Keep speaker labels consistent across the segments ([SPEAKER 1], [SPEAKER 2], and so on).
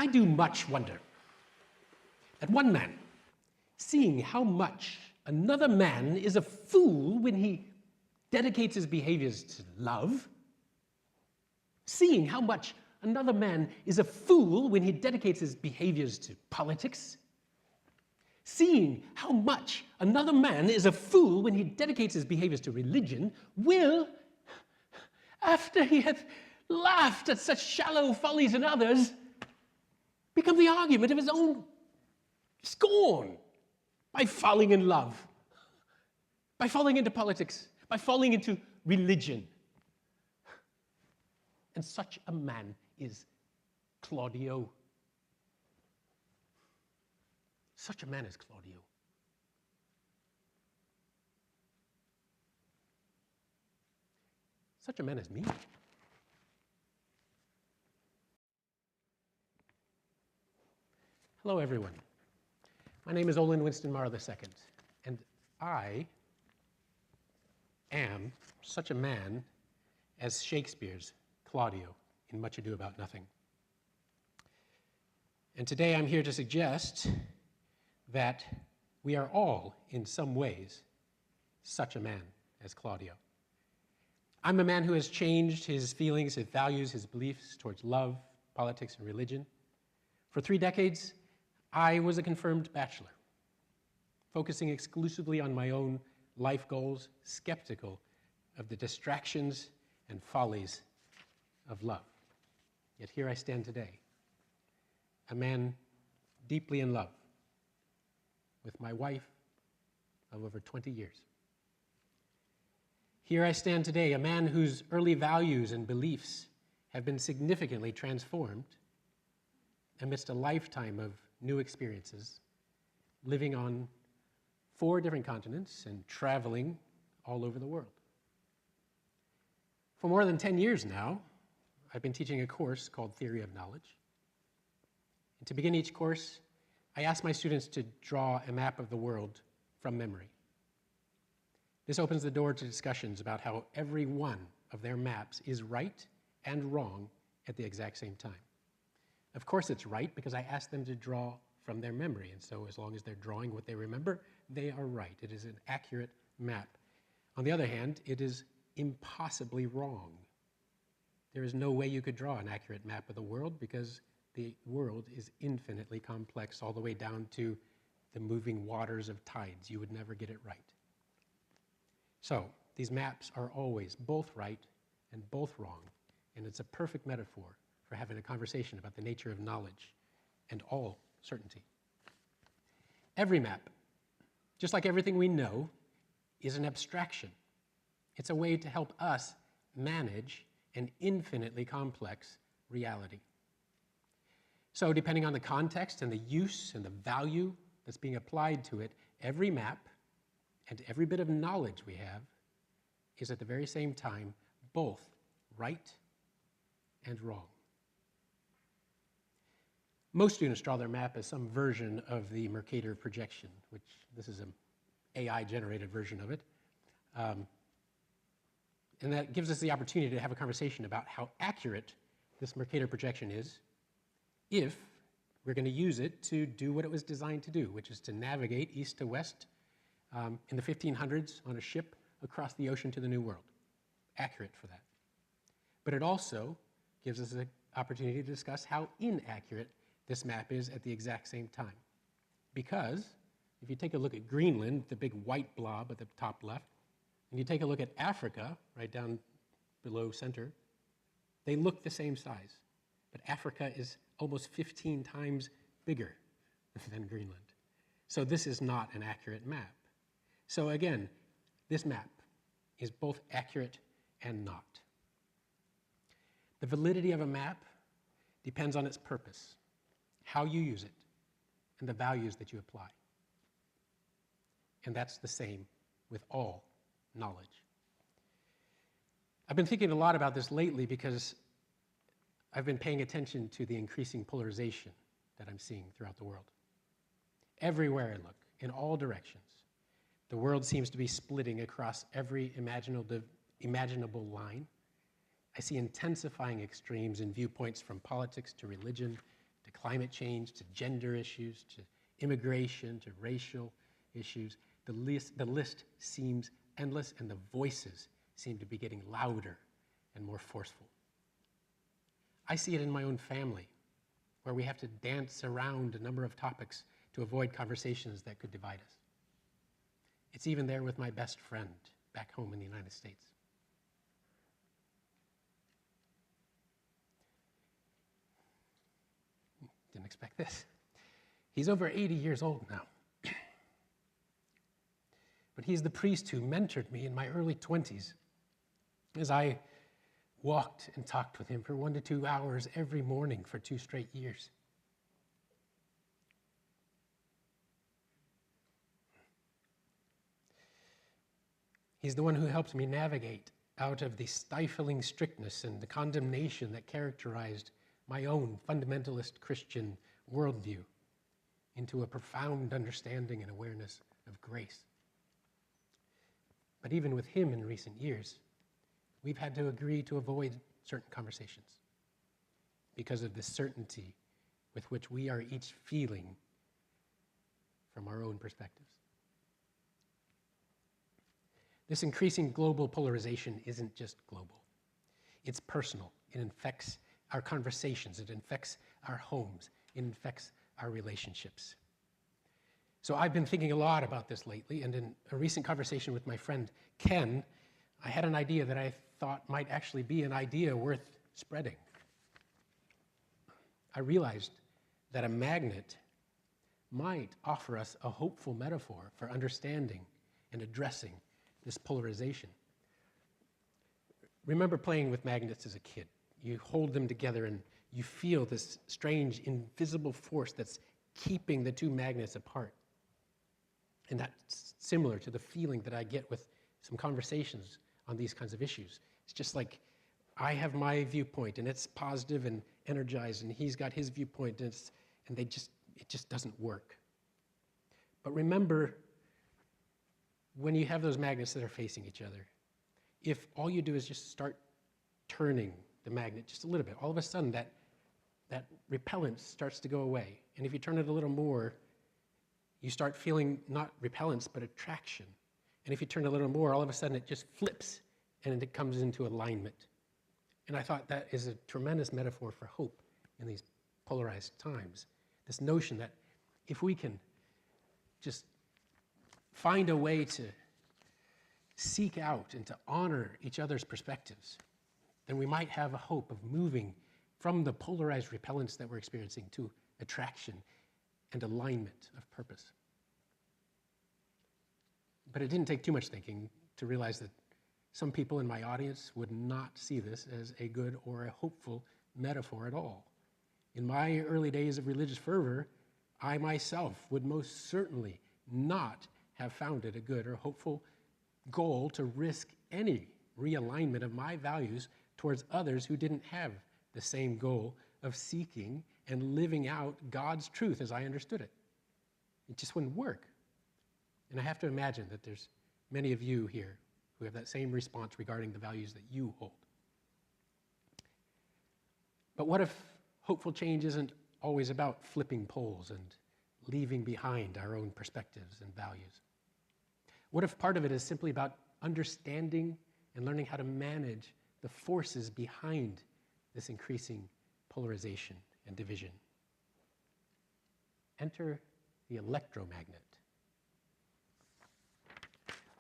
[SPEAKER 1] I do much wonder at one man, seeing how much another man is a fool when he dedicates his behaviors to love, seeing how much another man is a fool when he dedicates his behaviors to politics, seeing how much another man is a fool when he dedicates his behaviors to religion, will, after he hath laughed at such shallow follies in others, become the argument of his own scorn by falling in love, by falling into politics, by falling into religion. And such a man is Claudio. Such a man is Claudio. Such a man is me. Hello, everyone. My name is Olin Morrow II, and I am such a man as Shakespeare's Claudio in Much Ado About Nothing. And today I'm here to suggest that we are all, in some ways, such a man as Claudio. I'm a man who has changed his feelings, his values, his beliefs towards love, politics, and religion. For 3 decades, I was a confirmed bachelor, focusing exclusively on my own life goals, skeptical of the distractions and follies of love. Yet here I stand today, a man deeply in love with my wife of over 20 years. Here I stand today, a man whose early values and beliefs have been significantly transformed amidst a lifetime of new experiences, living on 4 different continents and traveling all over the world. For more than 10 years now, I've been teaching a course called Theory of Knowledge. And to begin each course, I ask my students to draw a map of the world from memory. This opens the door to discussions about how every one of their maps is right and wrong at the exact same time. Of course it's right because I ask them to draw from their memory, and so as long as they're drawing what they remember, they are right. It is an accurate map. On the other hand, it is impossibly wrong. There is no way you could draw an accurate map of the world because the world is infinitely complex all the way down to the moving waters of tides. You would never get it right. So these maps are always both right and both wrong, and it's a perfect metaphor for having a conversation about the nature of knowledge and all certainty. Every map, just like everything we know, is an abstraction. It's a way to help us manage an infinitely complex reality. So depending on the context and the use and the value that's being applied to it, every map and every bit of knowledge we have is at the very same time both right and wrong. Most students draw their map as some version of the Mercator projection, which this is an AI-generated version of it. And that gives us the opportunity to have a conversation about how accurate this Mercator projection is if we're going to use it to do what it was designed to do, which is to navigate east to west in the 1500s on a ship across the ocean to the New World. Accurate for that. But it also gives us an opportunity to discuss how inaccurate this map is at the exact same time. Because if you take a look at Greenland, the big white blob at the top left, and you take a look at Africa, right down below center, they look the same size. But Africa is almost 15 times bigger than Greenland. So this is not an accurate map. So again, this map is both accurate and not. The validity of a map depends on its purpose, how you use it, and the values that you apply. And that's the same with all knowledge. I've been thinking a lot about this lately because I've been paying attention to the increasing polarization that I'm seeing throughout the world. Everywhere I look, in all directions, the world seems to be splitting across every imaginable line. I see intensifying extremes in viewpoints from politics to religion to climate change, to gender issues, to immigration, to racial issues. The list seems endless, and the voices seem to be getting louder and more forceful. I see it in my own family, where we have to dance around a number of topics to avoid conversations that could divide us. It's even there with my best friend back home in the United States. Didn't expect this. He's over 80 years old now. But he's the priest who mentored me in my early 20s as I walked and talked with him for 1 to 2 hours every morning for 2 straight years. He's the one who helped me navigate out of the stifling strictness and the condemnation that characterized my own fundamentalist Christian worldview into a profound understanding and awareness of grace. But even with him in recent years, we've had to agree to avoid certain conversations because of the certainty with which we are each feeling from our own perspectives. This increasing global polarization isn't just global. It's personal. It infects our conversations. It infects our homes. It infects our relationships. So I've been thinking a lot about this lately, and in a recent conversation with my friend Ken, I had an idea that I thought might actually be an idea worth spreading. I realized that a magnet might offer us a hopeful metaphor for understanding and addressing this polarization. Remember playing with magnets as a kid. You hold them together and you feel this strange invisible force that's keeping the two magnets apart. And that's similar to the feeling that I get with some conversations on these kinds of issues. It's just like I have my viewpoint and it's positive and energized, and he's got his viewpoint and it just doesn't work. But remember, when you have those magnets that are facing each other, if all you do is just start turning the magnet just a little bit, all of a sudden that repellence starts to go away. And if you turn it a little more, you start feeling not repellence, but attraction. And if you turn a little more, all of a sudden it just flips and it comes into alignment. And I thought that is a tremendous metaphor for hope in these polarized times. This notion that if we can just find a way to seek out and to honor each other's perspectives, then we might have a hope of moving from the polarized repellence that we're experiencing to attraction and alignment of purpose. But it didn't take too much thinking to realize that some people in my audience would not see this as a good or a hopeful metaphor at all. In my early days of religious fervor, I myself would most certainly not have found it a good or hopeful goal to risk any realignment of my values towards others who didn't have the same goal of seeking and living out God's truth as I understood it. It just wouldn't work. And I have to imagine that there's many of you here who have that same response regarding the values that you hold. But what if hopeful change isn't always about flipping poles and leaving behind our own perspectives and values? What if part of it is simply about understanding and learning how to manage the forces behind this increasing polarization and division? Enter the electromagnet.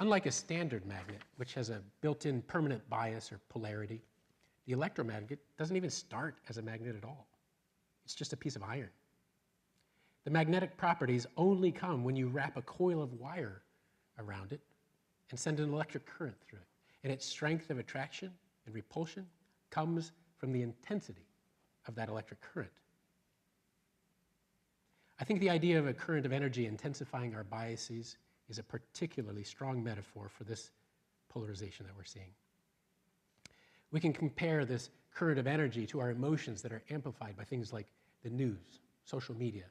[SPEAKER 1] Unlike a standard magnet, which has a built-in permanent bias or polarity, the electromagnet doesn't even start as a magnet at all. It's just a piece of iron. The magnetic properties only come when you wrap a coil of wire around it and send an electric current through it. And its strength of attraction and repulsion comes from the intensity of that electric current. I think the idea of a current of energy intensifying our biases is a particularly strong metaphor for this polarization that we're seeing. We can compare this current of energy to our emotions that are amplified by things like the news, social media,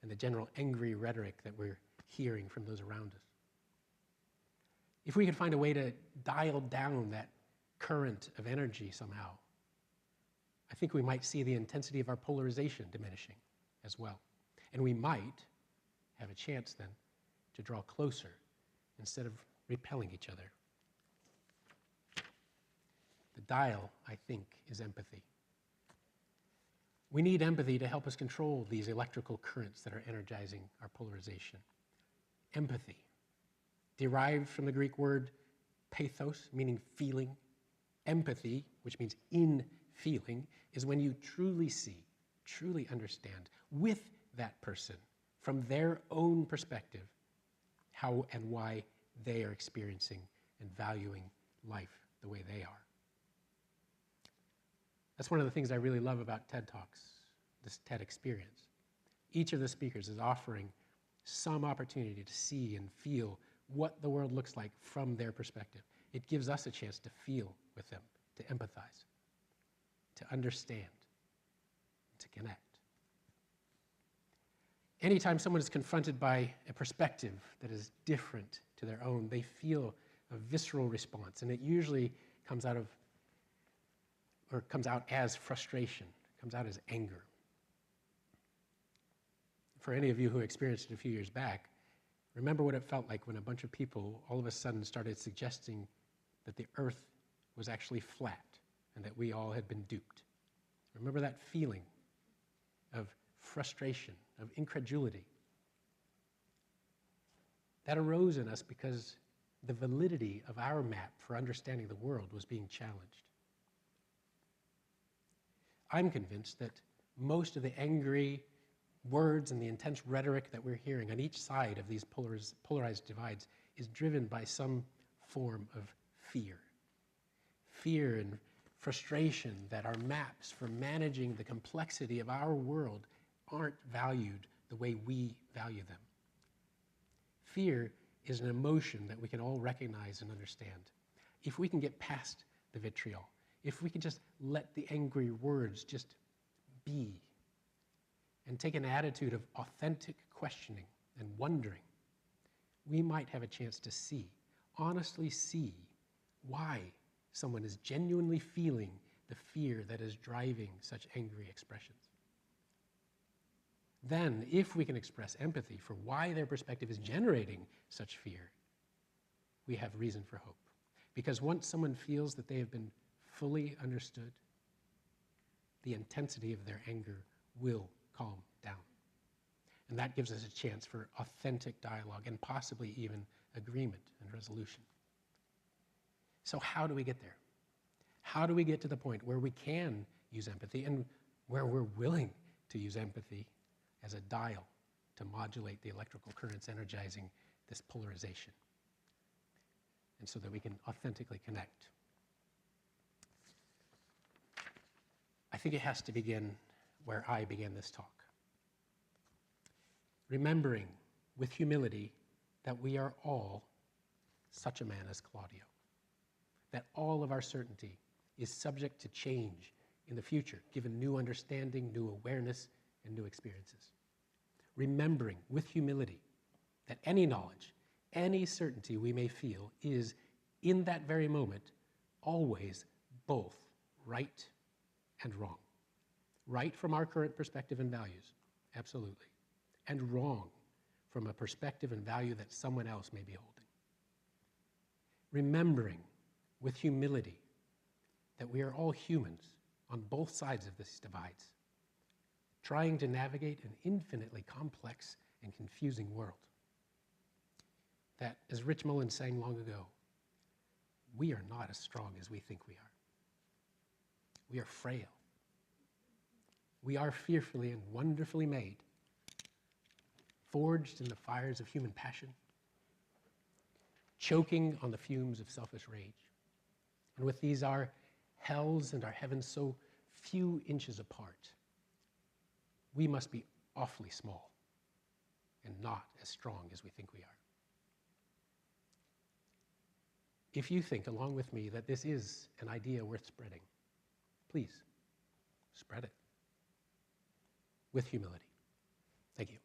[SPEAKER 1] and the general angry rhetoric that we're hearing from those around us. If we could find a way to dial down that current of energy somehow, I think we might see the intensity of our polarization diminishing. as well. And we might have a chance then to draw closer instead of repelling each other. The dial, I think, is empathy. We need empathy to help us control these electrical currents that are energizing our polarization. Empathy, derived from the Greek word pathos, meaning feeling. Empathy, which means in feeling, is when you truly see, truly understand with that person from their own perspective how and why they are experiencing and valuing life the way they are. That's one of the things I really love about TED Talks, this TED experience. Each of the speakers is offering some opportunity to see and feel what the world looks like from their perspective. It gives us a chance to feel with them, to empathize, to understand, to connect. Anytime someone is confronted by a perspective that is different to their own, they feel a visceral response, and it usually comes out as frustration, comes out as anger. For any of you who experienced it a few years back, remember what it felt like when a bunch of people all of a sudden started suggesting that the earth was actually flat and that we all had been duped. Remember that feeling of frustration, of incredulity. That arose in us because the validity of our map for understanding the world was being challenged. I'm convinced that most of the angry words and the intense rhetoric that we're hearing on each side of these polarized divides is driven by some form of fear. Fear and frustration that our maps for managing the complexity of our world aren't valued the way we value them. Fear is an emotion that we can all recognize and understand. If we can get past the vitriol, if we can just let the angry words just be and take an attitude of authentic questioning and wondering, we might have a chance to see, honestly see, why someone is genuinely feeling the fear that is driving such angry expressions. Then, if we can express empathy for why their perspective is generating such fear, we have reason for hope. Because once someone feels that they have been fully understood, the intensity of their anger will calm down. And that gives us a chance for authentic dialogue and possibly even agreement and resolution. So how do we get there? How do we get to the point where we can use empathy and where we're willing to use empathy as a dial to modulate the electrical currents energizing this polarization, and so that we can authentically connect? I think it has to begin where I began this talk. Remembering with humility that we are all such a man as Claudio, that all of our certainty is subject to change in the future, given new understanding, new awareness, and new experiences. Remembering with humility that any knowledge, any certainty we may feel is, in that very moment, always both right and wrong. Right from our current perspective and values, absolutely, and wrong from a perspective and value that someone else may be holding. Remembering with humility that we are all humans on both sides of these divides, trying to navigate an infinitely complex and confusing world. That, as Rich Mullins sang long ago, we are not as strong as we think we are. We are frail. We are fearfully and wonderfully made, forged in the fires of human passion, choking on the fumes of selfish rage. And with these our hells and our heavens so few inches apart, we must be awfully small and not as strong as we think we are. If you think, along with me, that this is an idea worth spreading, please spread it with humility. Thank you.